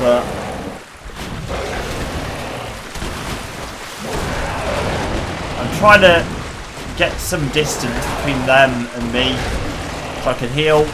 but I'm trying to get some distance between them and me so I can heal.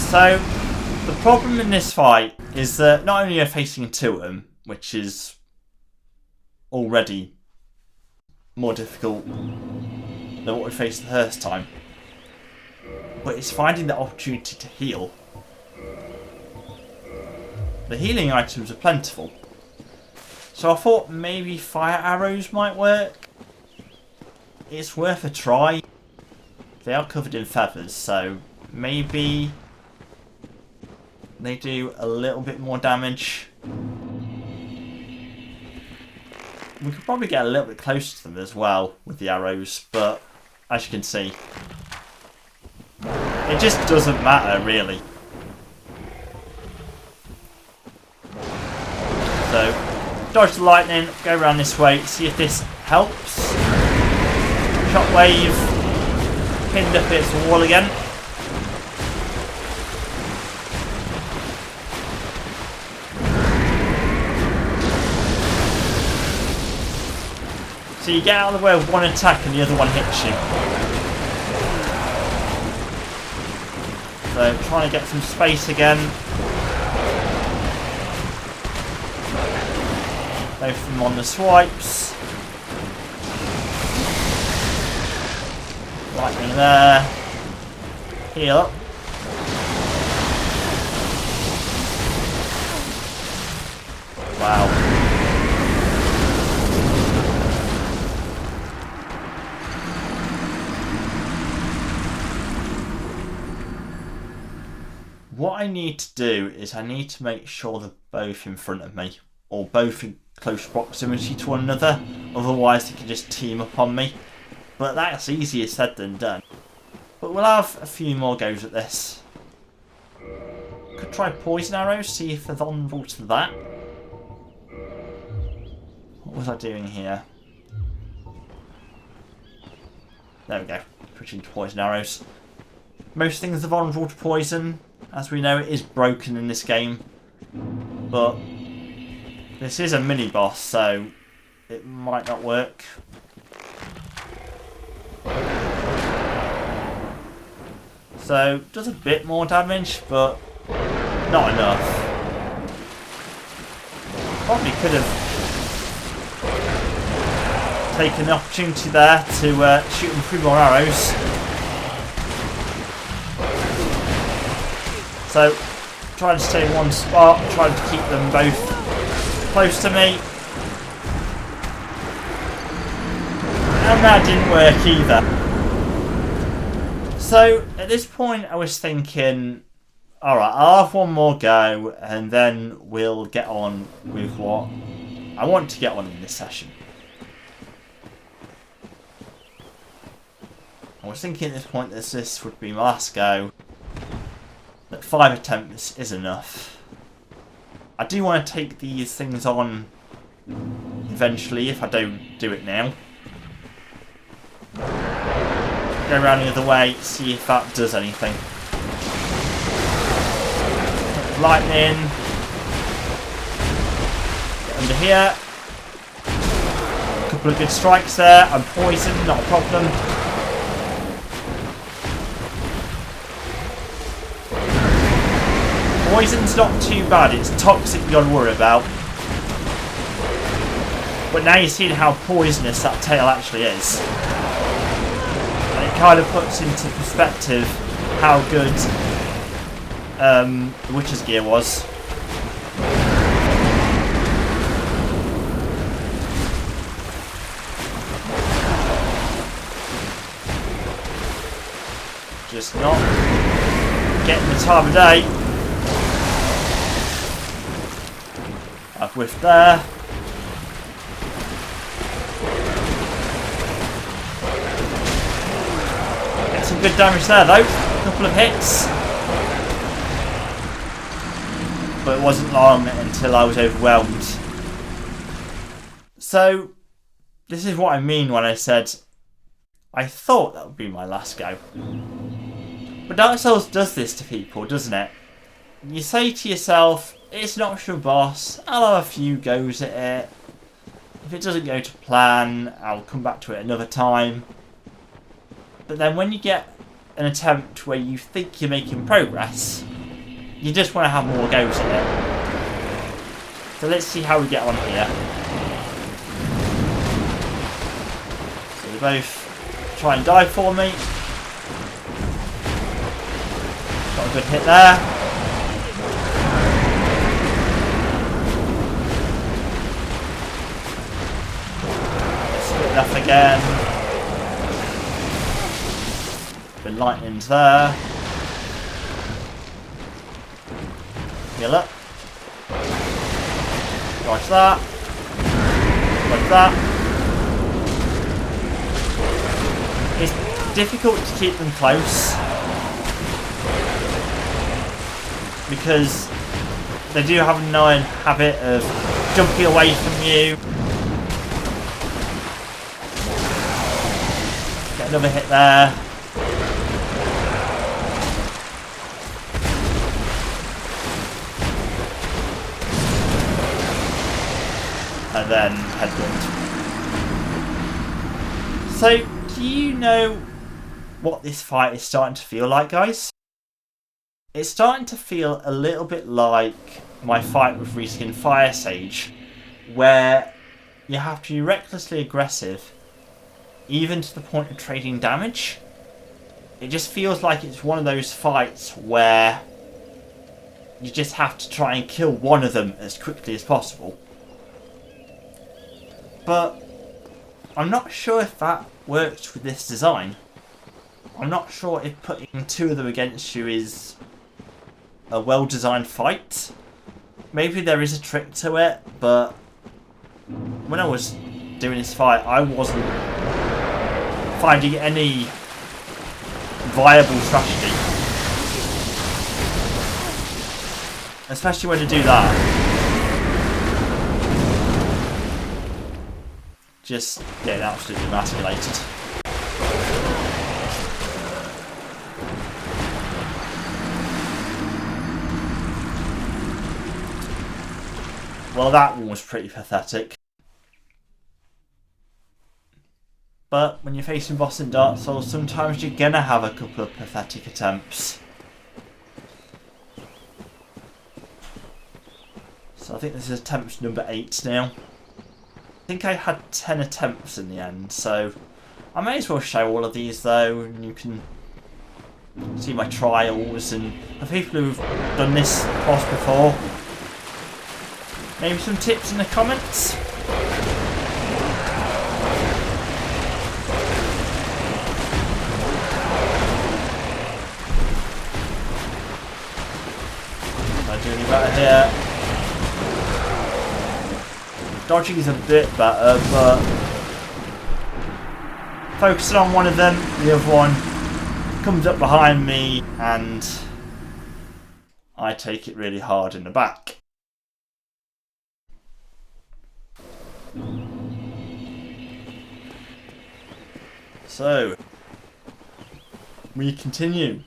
So the problem in this fight is that not only are you facing two of them, which is already more difficult than what we faced the first time, but it's finding the opportunity to heal. The healing items are plentiful, so I thought maybe fire arrows might work. It's worth a try. They are covered in feathers, so maybe they do a little bit more damage. We could probably get a little bit closer to them as well with the arrows, but as you can see, it just doesn't matter really. So, dodge the lightning, go around this way, see if this helps. Shockwave, pinned up against the wall again. So you get out of the way with one attack and the other one hits you. So trying to get some space again. Both of them on the swipes. Lightning there. Heal up. Wow. What I need to do is I need to make sure they're both in front of me, or both in close proximity to one another, otherwise they can just team up on me. But that's easier said than done. But we'll have a few more goes at this. Could try poison arrows, see if they're vulnerable to that. What was I doing here? There we go, switching to poison arrows. Most things are vulnerable to poison. As we know, it is broken in this game, but this is a mini-boss, so it might not work. So, does a bit more damage, but not enough. Probably could have taken the opportunity there to shoot them through more arrows. So, trying to stay in one spot, trying to keep them both close to me. And that didn't work either. So, at this point I was thinking, alright, I'll have one more go and then we'll get on with what I want to get on in this session. I was thinking at this point that this would be my last go. That 5 attempts is enough. I do want to take these things on eventually if I don't do it now. Go around the other way, see if that does anything. Lightning. Get under here. A couple of good strikes there. I'm poisoned, not a problem. Poison's not too bad, it's toxic you gotta worry about. But now you've seen how poisonous that tail actually is. And it kind of puts into perspective how good the Witcher's gear was. Just not getting the time of day. I've whiffed there. Get some good damage there though. A couple of hits. But it wasn't long until I was overwhelmed. So, this is what I mean when I said I thought that would be my last go. But Dark Souls does this to people, doesn't it? You say to yourself, it's an optional boss, I'll have a few goes at it. If it doesn't go to plan, I'll come back to it another time. But then when you get an attempt where you think you're making progress, you just want to have more goes at it. So let's see how we get on here. So they both try and die for me. Got a good hit there. Split off again. The lightning's there. Heal up. Dodge that. Dodge that. It's difficult to keep them close because they do have an annoying habit of jumping away from you. Get another hit there. And then headwind. So, do you know what this fight is starting to feel like, guys? It's starting to feel a little bit like my fight with Reskin Fire Sage, where you have to be recklessly aggressive, even to the point of trading damage. It just feels like it's one of those fights where you just have to try and kill one of them as quickly as possible. But I'm not sure if that works with this design. I'm not sure if putting two of them against you is a well-designed fight. Maybe there is a trick to it, but when I was doing this fight, I wasn't finding any viable strategy. Especially when to do that. Just getting absolutely emasculated. Well, that one was pretty pathetic. But when you're facing boss in Dark Souls, sometimes you're gonna have a couple of pathetic attempts. So I think this is attempt number 8 now. I think I had 10 attempts in the end, so I may as well show all of these though, and you can see my trials and the people who've done this boss before. Maybe some tips in the comments. Can I do any better here? Dodging is a bit better, but focusing on one of them, the other one comes up behind me and I take it really hard in the back. So, we continue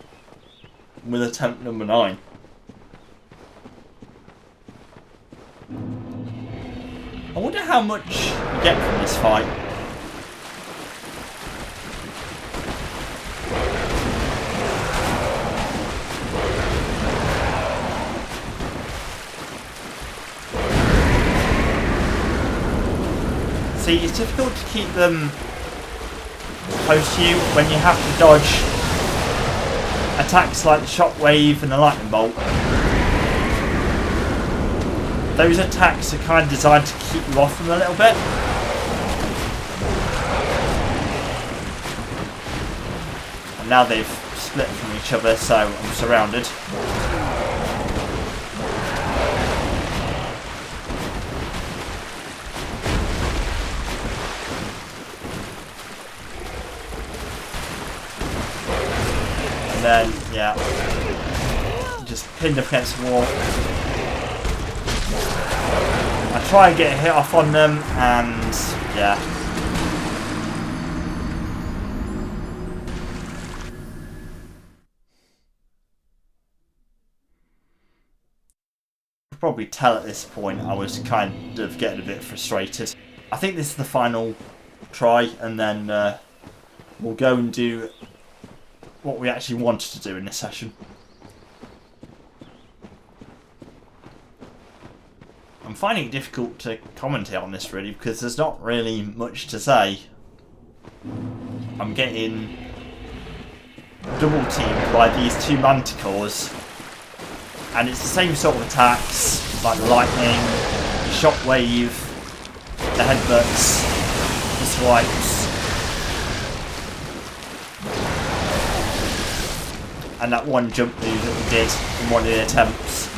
with attempt number 9. I wonder how much you get from this fight. See, it's difficult to keep them close to you when you have to dodge attacks like the shockwave and the lightning bolt. Those attacks are kind of designed to keep you off them a little bit. And now they've split from each other, so I'm surrounded. And then, yeah, just pinned up against the wall. I try and get a hit off on them, and yeah. could probably tell at this point I was kind of getting a bit frustrated. I think this is the final try, and then we'll go and do what we actually wanted to do in this session. I'm finding it difficult to commentate on this really because there's not really much to say. I'm getting double teamed by these two manticores, and it's the same sort of attacks like the lightning, the shockwave, the headbutts, the swipes, and that one jump move that we did in one of the attempts.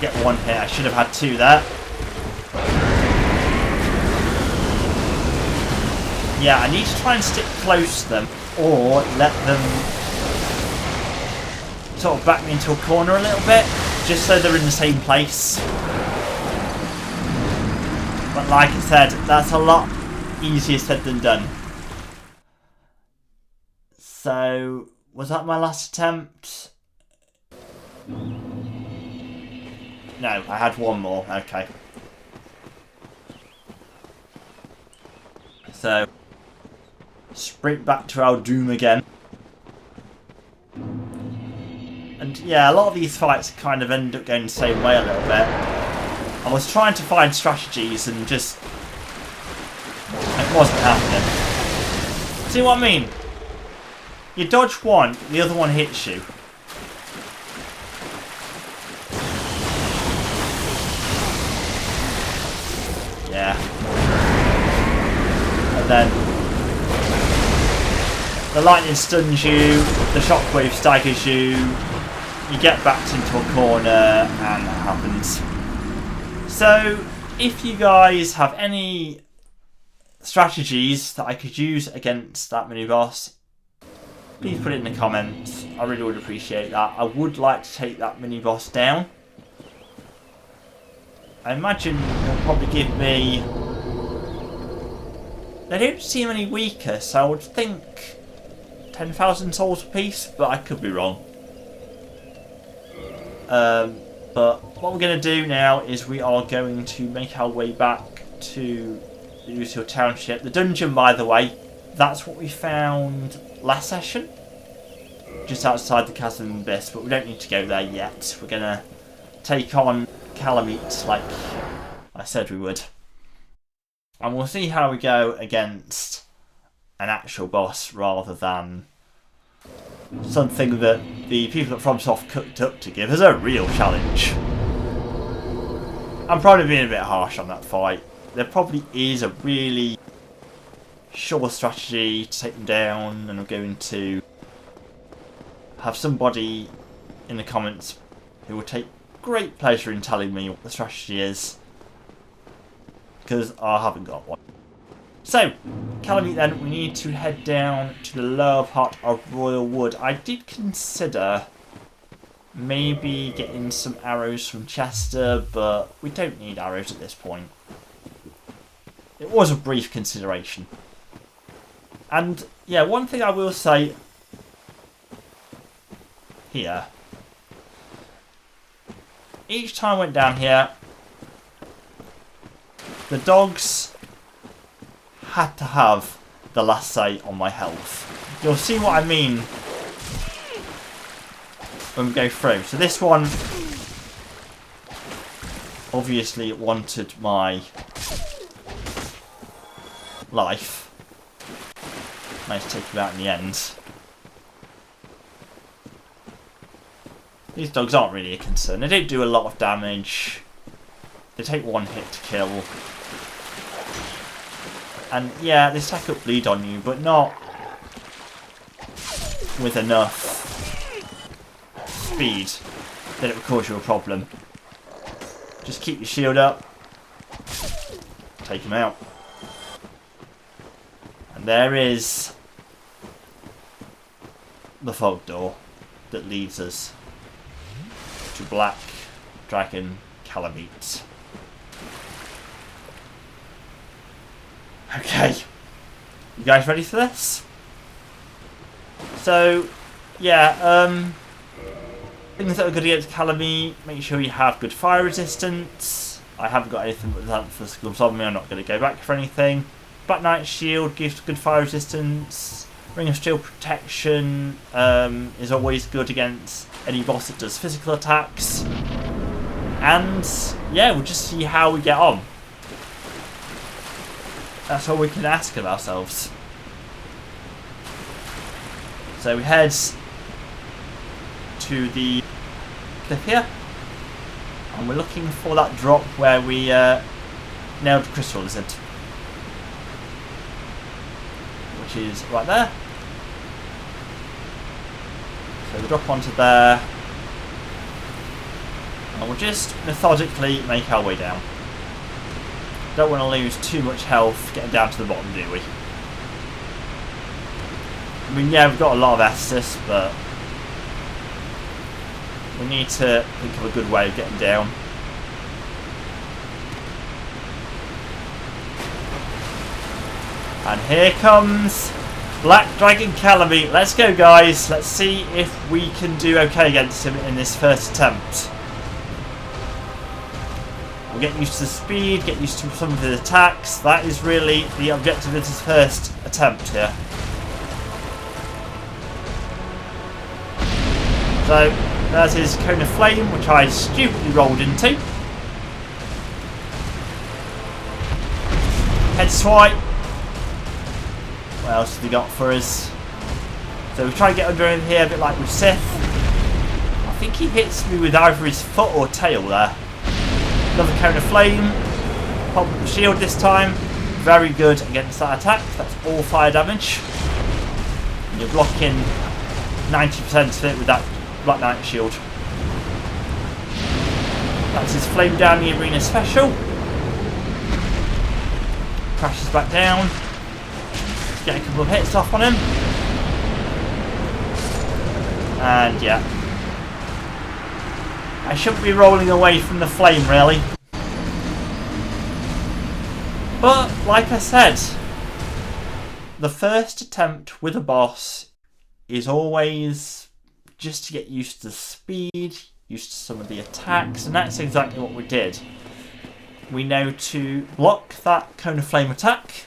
Get one hit, I should have had two there. Yeah, I need to try and stick close to them, or let them sort of back me into a corner a little bit, just so they're in the same place. But like I said, that's a lot easier said than done. So, was that my last attempt? No, I had one more, okay. So, sprint back to our doom again. And yeah, a lot of these fights kind of end up going the same way a little bit. I was trying to find strategies and just... it wasn't happening. See what I mean? You dodge one, the other one hits you. Yeah. And then the lightning stuns you, the shockwave staggers you, you get backed into a corner, and that happens. So, if you guys have any strategies that I could use against that mini-boss, please put it in the comments. I really would appreciate that. I would like to take that mini-boss down. I imagine it'll probably give me... they don't seem any weaker, so I would think 10,000 souls apiece, but I could be wrong. But what we're going to do now is we are going to make our way back to the Lucille Township. The dungeon, by the way, that's what we found last session, just outside the Chasm of Abyss, but we don't need to go there yet. We're going to take on Kalameet like I said we would. And we'll see how we go against an actual boss rather than something that the people at FromSoft cooked up to give as a real challenge. I'm probably being a bit harsh on that fight. There probably is a really sure strategy to take them down, and I'm going to have somebody in the comments who will take great pleasure in telling me what the strategy is, because I haven't got one. So, Kalameet then, we need to head down to the lower part of Royal Wood. I did consider maybe getting some arrows from Chester, but we don't need arrows at this point. It was a brief consideration. And, yeah, one thing I will say here. Each time I went down here, the dogs had to have the last say on my health. You'll see what I mean when we go through. So this one obviously wanted my life. Managed to take him out in the end. These dogs aren't really a concern. They don't do a lot of damage. They take one hit to kill. And yeah, they stack up bleed on you, but not with enough speed that it will cause you a problem. Just keep your shield up. Take him out. And there is the fog door that leads us to Black Dragon Kalameet. Okay, you guys ready for this? So, yeah, Things that are good against Calamity, make sure you have good fire resistance. I haven't got anything but that for gloves on me, I'm not going to go back for anything. Black Knight Shield gives good fire resistance. Ring of Steel Protection is always good against any boss that does physical attacks. And yeah, we'll just see how we get on. That's all we can ask of ourselves. So we head to the cliff here, and we're looking for that drop where we nailed the Crystal Lizard, which is right there. So we drop onto there, and we'll just methodically make our way down. Don't want to lose too much health getting down to the bottom, do we? I mean, yeah, we've got a lot of Estus, but we need to think of a good way of getting down. And here comes Black Dragon Calamity. Let's go, guys. Let's see if we can do okay against him in this first attempt. We'll get used to the speed, get used to some of his attacks. That is really the objective of this first attempt here. So, there's his Cone of Flame, which I stupidly rolled into. Head swipe. What else have we got for us? So we try and get under him here, a bit like with Sith. I think he hits me with either his foot or tail there. Another Cone of Flame. Pop the shield this time. Very good against that attack. That's all fire damage. And you're blocking 90% of it with that Black Knight Shield. That's his Flame Down the Arena special. Crashes back down. Let's get a couple of hits off on him. And yeah. I shouldn't be rolling away from the flame, really. But, like I said, the first attempt with a boss is always just to get used to the speed, used to some of the attacks, and that's exactly what we did. We know to block that Cone of Flame attack.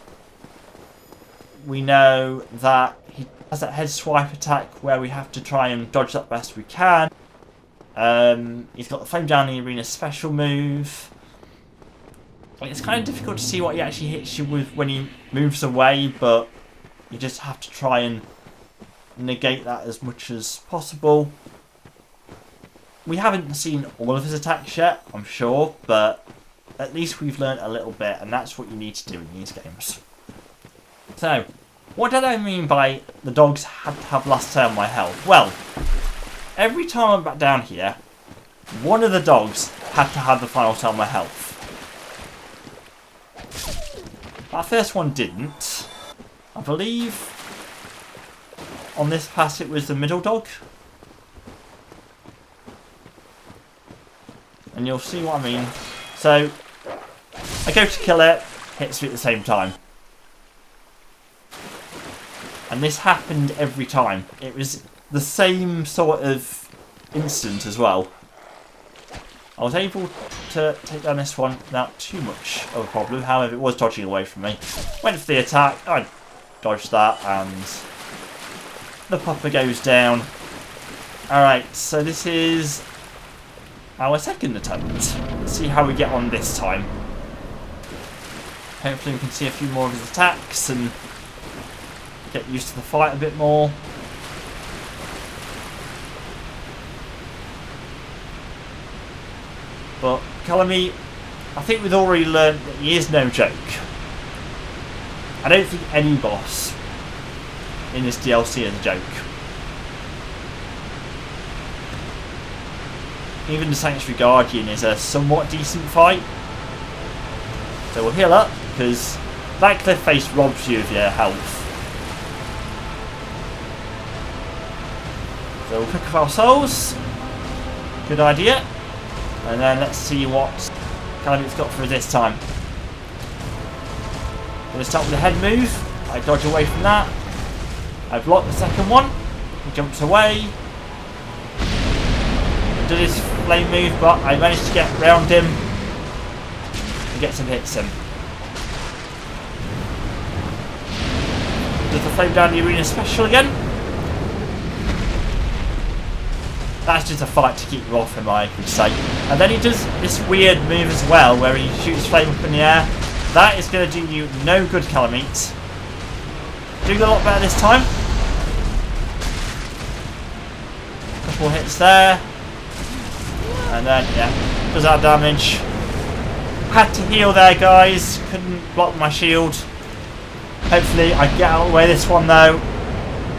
We know that he has that head swipe attack where we have to try and dodge that best we can. He's got the Flame Down the Arena special move. It's kind of difficult to see what he actually hits you with when he moves away, but you just have to try and negate that as much as possible. We haven't seen all of his attacks yet, I'm sure, but at least we've learned a little bit, and that's what you need to do in these games. So, what did I mean by the dogs had to have last say on my health? Well, every time I'm back down here, one of the dogs had to have the final say on my health. That first one didn't. I believe on this pass it was the middle dog. And you'll see what I mean. So, I go to kill it, hits me at the same time. And this happened every time. It was the same sort of incident as well. I was able to take down this one without too much of a problem. However, it was dodging away from me. Went for the attack. I dodged that, and the popper goes down. Alright, so this is our second attempt. Let's see how we get on this time. Hopefully we can see a few more of his attacks and get used to the fight a bit more. But Calamity, I think we've already learned that he is no joke. I don't think any boss in this DLC is a joke. Even the Sanctuary Guardian is a somewhat decent fight. So we'll heal up, because that cliff face robs you of your health. So we'll pick up our souls. Good idea. And then let's see what Calamity's got for this time. I'm going to start with the head move. I dodge away from that. I block the second one. He jumps away. does his flame move, but I managed to get round him and get some hits in. Does the flame down the arena special again? That's just a fight to keep you off him, I would say. And then he does this weird move as well, where he shoots flame up in the air. That is going to do you no good, Kalameet. Doing a lot better this time. Couple hits there. And then, yeah, does that damage. Had to heal there, guys. Couldn't block my shield. Hopefully I get out of the way this one, though.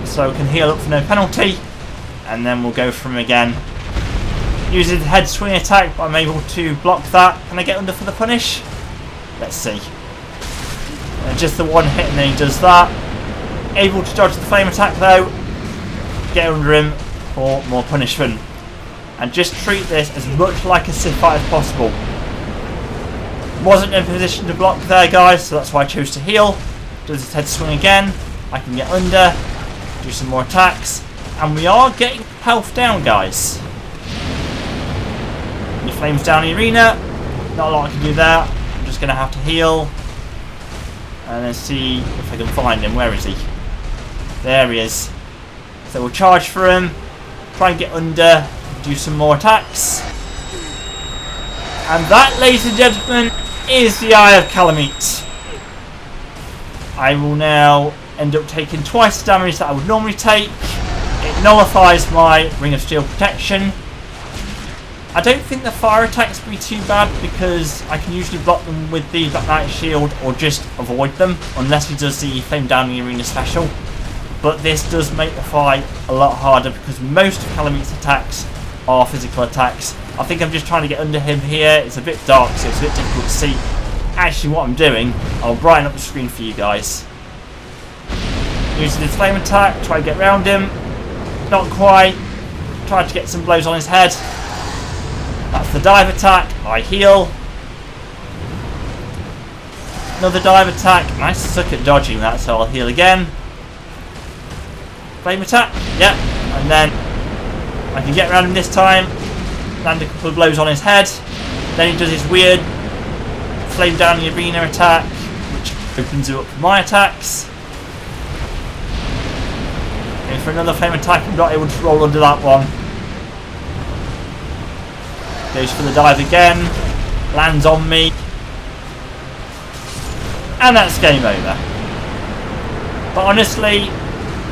So I can heal up for no penalty. And then we'll go for him again. Using the head swing attack, but I'm able to block that. Can I get under for the punish? Let's see. Just the one hit and then he does that. Able to dodge the flame attack though. Get under him for more punishment. And just treat this as much like a Sith fight as possible. Wasn't in a position to block there, guys, so that's why I chose to heal. Does his head swing again. I can get under. Do some more attacks. And we are getting health down, guys. He flames down the arena. Not a lot I can do there. I'm just going to have to heal. And then see if I can find him. Where is he? There he is. So we'll charge for him. Try and get under. Do some more attacks. And that, ladies and gentlemen, is the Eye of Kalameet. I will now end up taking twice the damage that I would normally take. It nullifies my Ring of Steel protection. I don't think the fire attacks will be too bad because I can usually block them with the Black Knight shield or just avoid them unless he does the Flame Down the Arena special. But this does make the fight a lot harder because most of Kalameet's attacks are physical attacks. I think I'm just trying to get under him here. It's a bit dark, so it's a bit difficult to see actually what I'm doing. I'll brighten up the screen for you guys. Using his flame attack, try to get around him. Not quite. Tried to get some blows on his head. That's the dive attack. I heal. Another dive attack. I suck at dodging that, so I'll heal again. Flame attack. Yep. And then I can get around him this time. Land a couple of blows on his head. Then he does his weird flame down the arena attack, which opens it up for my attacks. For another flame attack, I'm not able to roll under that one. Goes for the dive again. Lands on me. And that's game over. But honestly,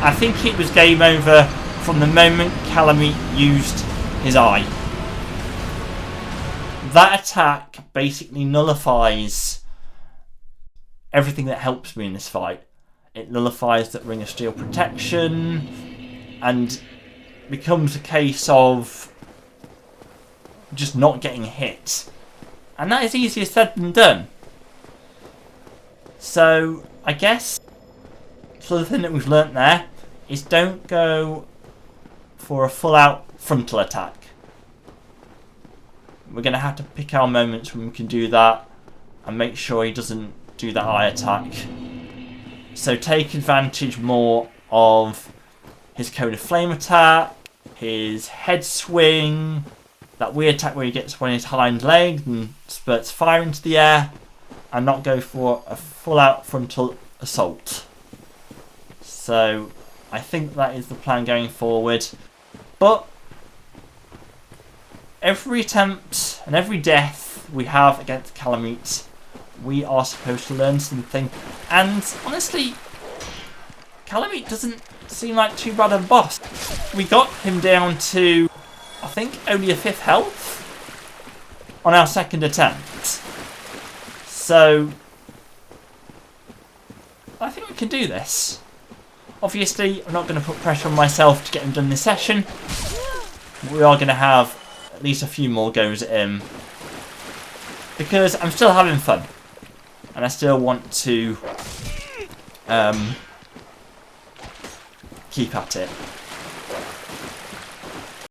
I think it was game over from the moment Kalameet used his eye. That attack basically nullifies everything that helps me in this fight. It nullifies that Ring of Steel protection and becomes a case of just not getting hit. And that is easier said than done. So I guess the thing that we've learnt there is don't go for a full out frontal attack. We're going to have to pick our moments when we can do that and make sure he doesn't do that eye attack. So take advantage more of his Cone of Flame attack, his head swing, that weird attack where he gets on his hind leg and spurts fire into the air, and not go for a full-out frontal assault. So I think that is the plan going forward. But every attempt and every death we have against Kalameet, we are supposed to learn something. And honestly, Kalameet doesn't seem like too bad a boss. We got him down to, I think, only a 5th health on our second attempt. So I think we can do this. Obviously, I'm not going to put pressure on myself to get him done this session. We are going to have at least a few more goes at him because I'm still having fun. And I still want to keep at it.